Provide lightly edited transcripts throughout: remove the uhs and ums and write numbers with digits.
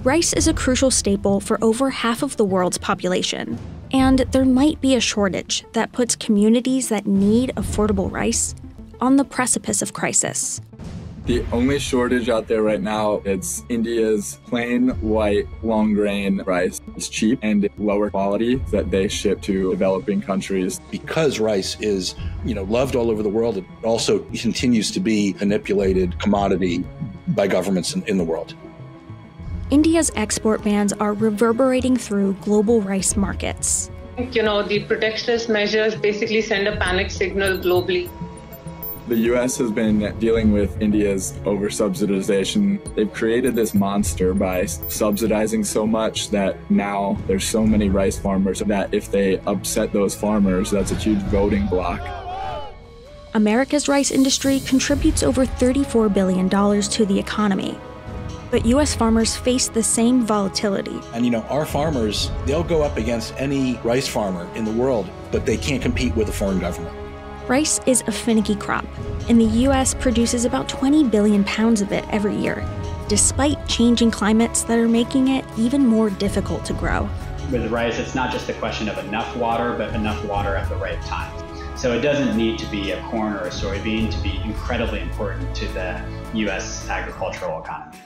Rice is a crucial staple for over half of the world's population, and there might be a shortage that puts communities that need affordable rice on the precipice of crisis. The only shortage out there right now, it's India's plain white long grain rice. It's cheap and lower quality that they ship to developing countries. Because rice is, loved all over the world, it also continues to be a manipulated commodity by governments in the world. India's export bans are reverberating through global rice markets. The protectionist measures basically send a panic signal globally. The U.S. has been dealing with India's oversubsidization. They've created this monster by subsidizing so much that now there's so many rice farmers that if they upset those farmers, that's a huge voting bloc. America's rice industry contributes over $34 billion to the economy. But U.S. farmers face the same volatility. And our farmers, they'll go up against any rice farmer in the world, but they can't compete with a foreign government. Rice is a finicky crop, and the U.S. produces about 20 billion pounds of it every year, despite changing climates that are making it even more difficult to grow. With rice, it's not just a question of enough water, but enough water at the right time. So it doesn't need to be a corn or a soybean to be incredibly important to the U.S. agricultural economy.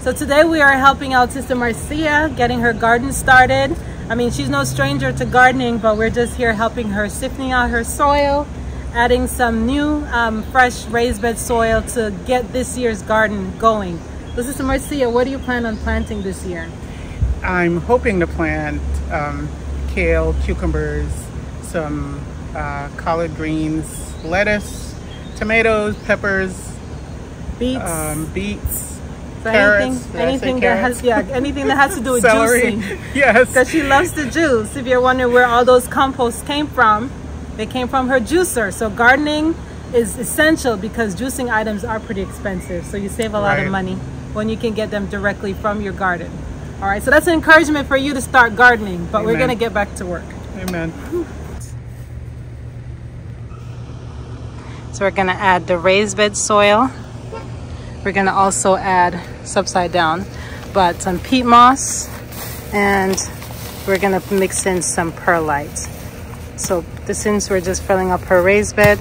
So today we are helping out Sister Marcia, getting her garden started. I mean, she's no stranger to gardening, but we're just here helping her, sifting out her soil, adding some new fresh raised bed soil to get this year's garden going. So Sister Marcia, what do you plan on planting this year? I'm hoping to plant kale, cucumbers, some collard greens, lettuce, tomatoes, peppers, beets. So carrots, anything that has to do with celery. Juicing. Yes. Because she loves to juice. If you're wondering where all those composts came from, they came from her juicer. So gardening is essential because juicing items are pretty expensive. So you save a lot of money when you can get them directly from your garden. All right, so that's an encouragement for you to start gardening, but we're gonna get back to work. Amen. So we're gonna add the raised bed soil. We're gonna also add, it's upside down, but some peat moss, and we're gonna mix in some perlite. So since we're just filling up her raised bed,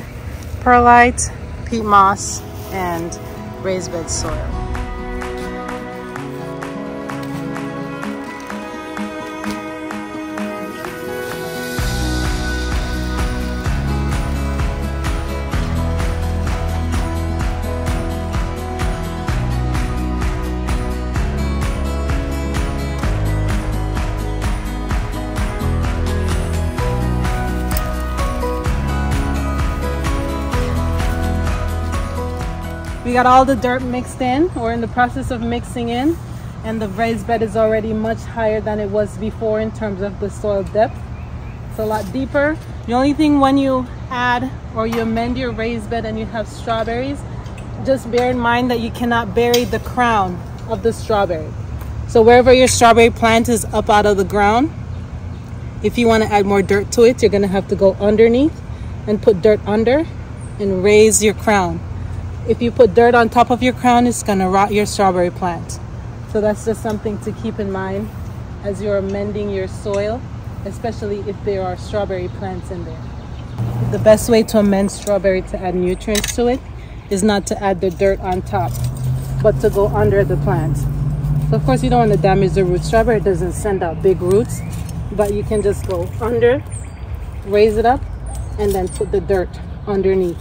perlite, peat moss, and raised bed soil. We got all the dirt mixed in. We're in the process of mixing in, and the raised bed is already much higher than it was before in terms of the soil depth. It's a lot deeper. The only thing when you add or you amend your raised bed and you have strawberries, just bear in mind that you cannot bury the crown of the strawberry. So wherever your strawberry plant is up out of the ground, if you want to add more dirt to it, you're going to have to go underneath and put dirt under and raise your crown. If you put dirt on top of your crown, it's going to rot your strawberry plant. So that's just something to keep in mind as you're amending your soil, especially if there are strawberry plants in there. The best way to amend strawberry to add nutrients to it is not to add the dirt on top, but to go under the plant. So of course you don't want to damage the root. Strawberry doesn't send out big roots, but you can just go under, raise it up, and then put the dirt underneath.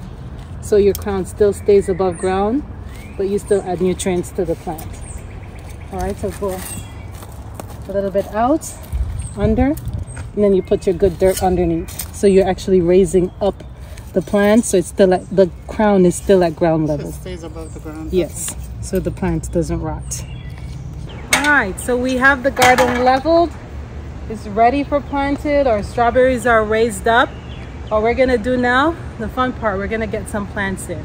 So your crown still stays above ground, but you still add nutrients to the plant. All right, so go a little bit out, under, and then you put your good dirt underneath. So you're actually raising up the plant, so it's still at, the crown is still at ground So level. it stays above the ground. Yes, so the plant doesn't rot. All right, so we have the garden leveled. It's ready for planted. Our strawberries are raised up. What we're gonna do now, the fun part, we're gonna get some plants in.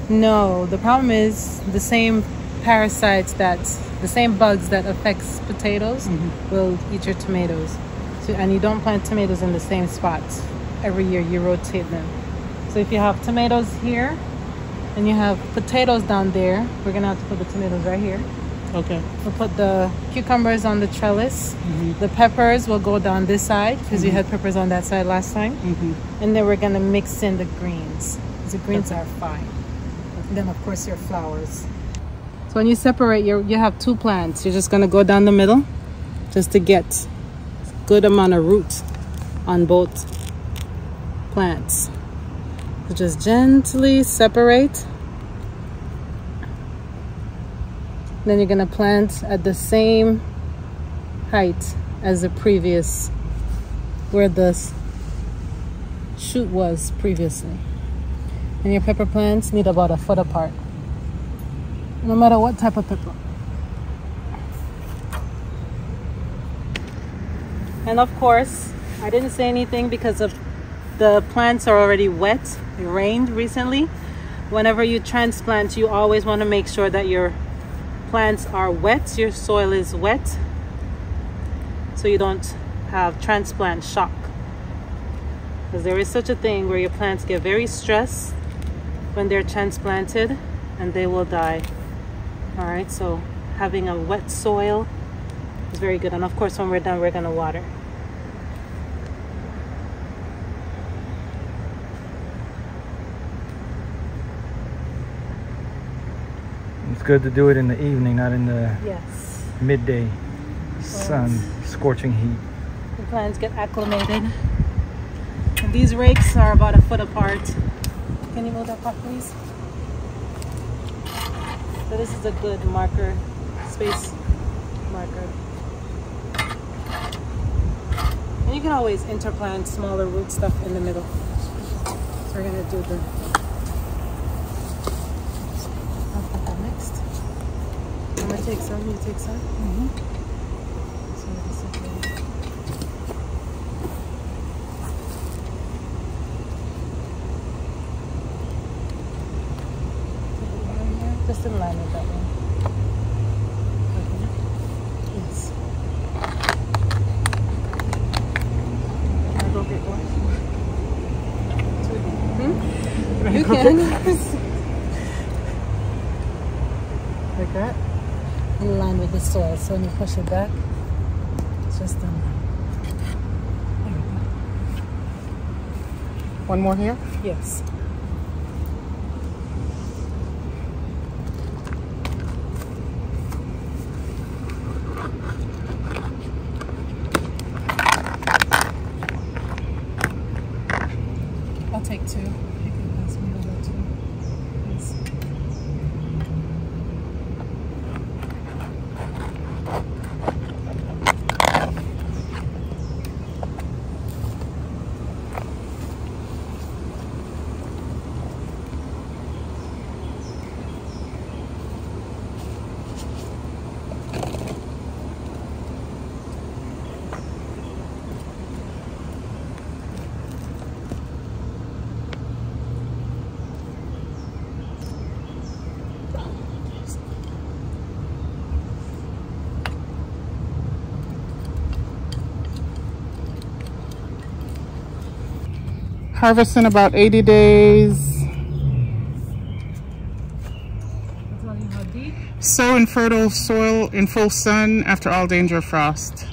No, the problem is the same parasites the same bugs that affects potatoes will eat your tomatoes. So, and you don't plant tomatoes in the same spots. Every year you rotate them. So if you have tomatoes here and you have potatoes down there, we're gonna have to put the tomatoes right here. Okay. We'll put the cucumbers on the trellis. The peppers will go down this side because we had peppers on that side last time. And then we're gonna mix in the greens. The greens are fine. And then of course your flowers. So when you separate, you have two plants. You're just gonna go down the middle just to get a good amount of root on both plants. So just gently separate. Then you're gonna plant at the same height as the previous, where the shoot was previously. And your pepper plants need about a foot apart, no matter what type of pepper. And of course, I didn't say anything because of the plants are already wet. It rained recently. Whenever you transplant, you always want to make sure that your plants are wet, your soil is wet, so you don't have transplant shock. Because there is such a thing where your plants get very stressed when they're transplanted and they will die. All right, so having a wet soil is very good. And of course, when we're done, we're gonna water. It's good to do it in the evening, not in the Yes. midday sun, scorching heat. The plants get acclimated. And these rakes are about a foot apart. Can you move that pot, please? So this is a good marker, space marker. And you can always interplant smaller root stuff in the middle. So we're gonna do the, I'll put that next. I'm gonna take some, you take some. So this is good. Just in line with that one. Okay. Yes. Can I go get one? You can. Like that. In line with the soil. So when you push it back, it's just in line. There we go. One more here? Yes. I'll take two. You can pass me over two. Yes. Harvest in about 80 days. Tell you how deep. Sow in fertile soil in full sun after all danger of frost.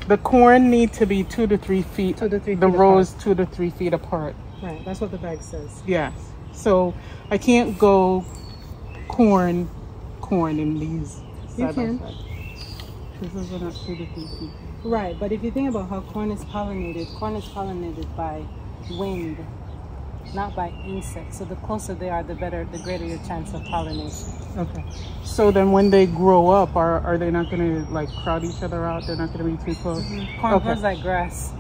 The corn need to be 2 to 3 feet. 2 to 3 The feet rows apart. 2 to 3 feet apart. Right, that's what the bag says. Yes. So I can't go corn in these. You side by can. side. This is not 2 to 3 feet. Right, but if you think about how corn is pollinated by wind, not by insects. So the closer they are, the better, the greater your chance of pollination. Okay. So then when they grow up, are they not going to like crowd each other out? They're not going to be too close? Corn Okay. grows like grass.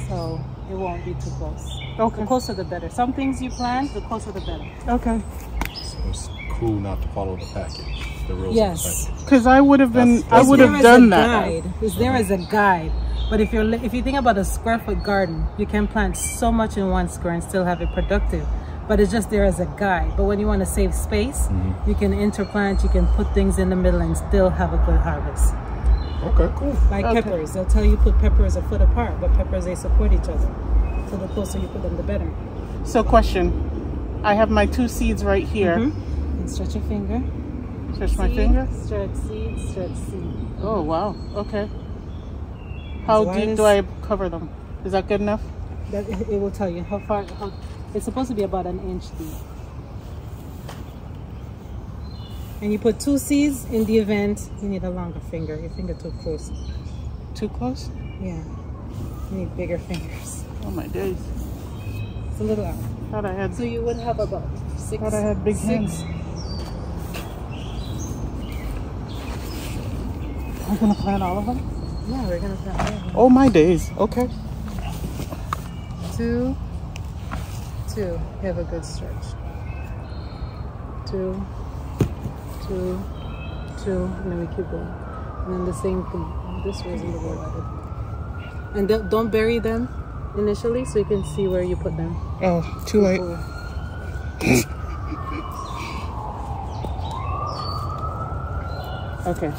So It won't be too close. Okay. The closer the better. Some things you plant, the closer the better. Okay. So it's cool not to follow the package. The rules. Yes. Because I would have been, I That's would have done that. It's there as a guide. But if you think about a square foot garden, you can plant so much in one square and still have it productive. But it's just there as a guide. But when you want to save space, you can interplant, you can put things in the middle and still have a good harvest. Okay, cool. Like peppers, they'll tell you put peppers a foot apart, but peppers, they support each other. So the closer you put them, the better. So question, I have my 2 seeds right here. And stretch your finger. Stretch my finger? Stretch seed, stretch seed. Oh, wow. Okay. How deep do I cover them? Is that good enough? That it will tell you how far. It's supposed to be about 1 inch deep. And you put 2 seeds in the event you need a longer finger. Your finger too close. Too close? Yeah. You need bigger fingers. Oh my days. It's a little out. Thought I had. So you would have about 6. Thought I had big hands. We're gonna plant all of them? Yeah, we're gonna plant all of them. Oh my days. Okay. 2, 2. You have a good stretch. 2, 2, 2, and then we keep going. And then the same thing. This way isn't the word I did. And don't bury them initially, so you can see where you put them. Oh, too late. Okay.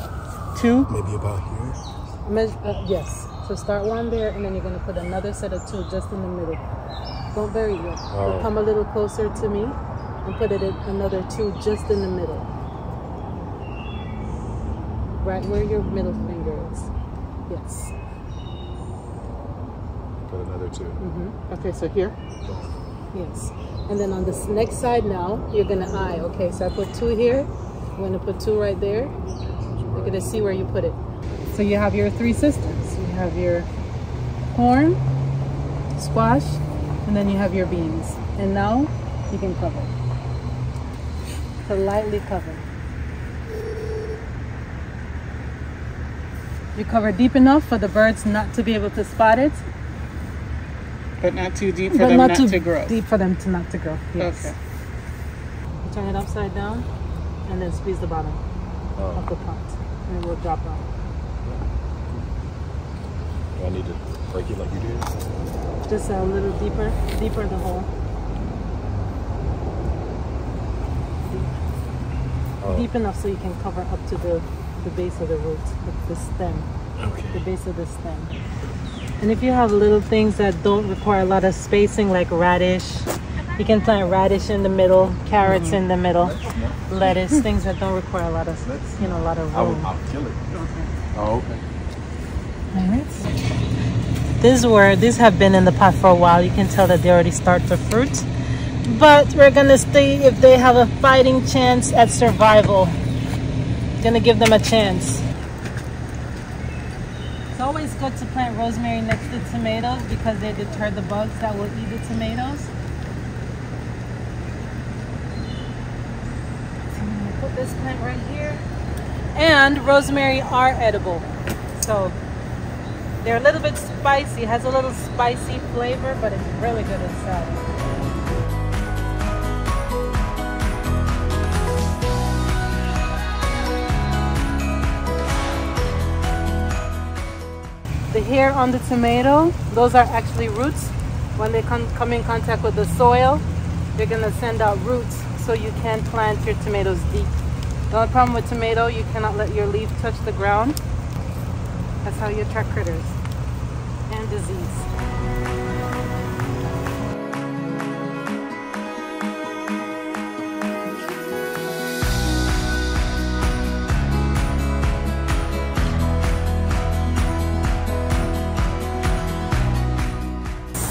2. Maybe about here. Yes. So start 1 there, and then you're gonna put another set of 2 just in the middle. Don't bury it. Oh. Come a little closer to me, and put it in another 2 just in the middle. Right where your middle finger is. Yes. Put another 2. Okay, so here. Yes. And then on this next side now, you're gonna eye. Okay, so I put 2 here. I'm gonna put 2 right there. You're gonna see where you put it. So you have your 3 systems. You have your corn, squash, and then you have your beans. And now you can cover. So lightly cover. You cover deep enough for the birds not to be able to spot it. But not too deep for them not to grow. Deep for them to not to grow. Yes. Okay. You turn it upside down and then squeeze the bottom of the pot. And it will drop out. Do I need to break it like you did? Just a little deeper the hole. Deep enough so you can cover up to the base of the root, the stem. Okay. The base of the stem. And if you have little things that don't require a lot of spacing, like radish, you can plant radish in the middle, carrots in the middle, lettuce, things that don't require a lot of, a lot of room. I'll kill it. Oh, okay. All right. These have been in the pot for a while. You can tell that they already start to fruit. But we're gonna see if they have a fighting chance at survival. Gonna give them a chance. It's always good to plant rosemary next to tomatoes because they deter the bugs that will eat the tomatoes. So I'm gonna put this plant right here. And rosemary are edible. So they're a little bit spicy, has a little spicy flavor, but it's really good inside. The hair on the tomato, those are actually roots. When they come in contact with the soil, they're gonna send out roots so you can plant your tomatoes deep. The only problem with tomato, you cannot let your leaf touch the ground. That's how you attract critters and disease.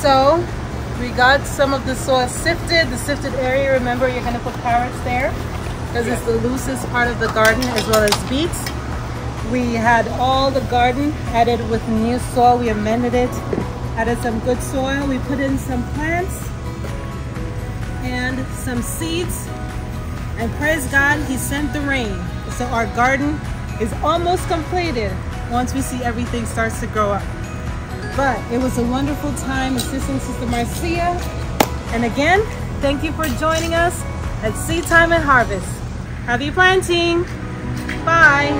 So we got some of the soil sifted, the sifted area. Remember, you're gonna put carrots there because it's the loosest part of the garden, as well as beets. We had all the garden added with new soil. We amended it, added some good soil. We put in some plants and some seeds, and praise God, He sent the rain. So our garden is almost completed once we see everything starts to grow up. But it was a wonderful time assisting Sister Marcia. And again, thank you for joining us at Seed Time and Harvest. Happy planting. Bye.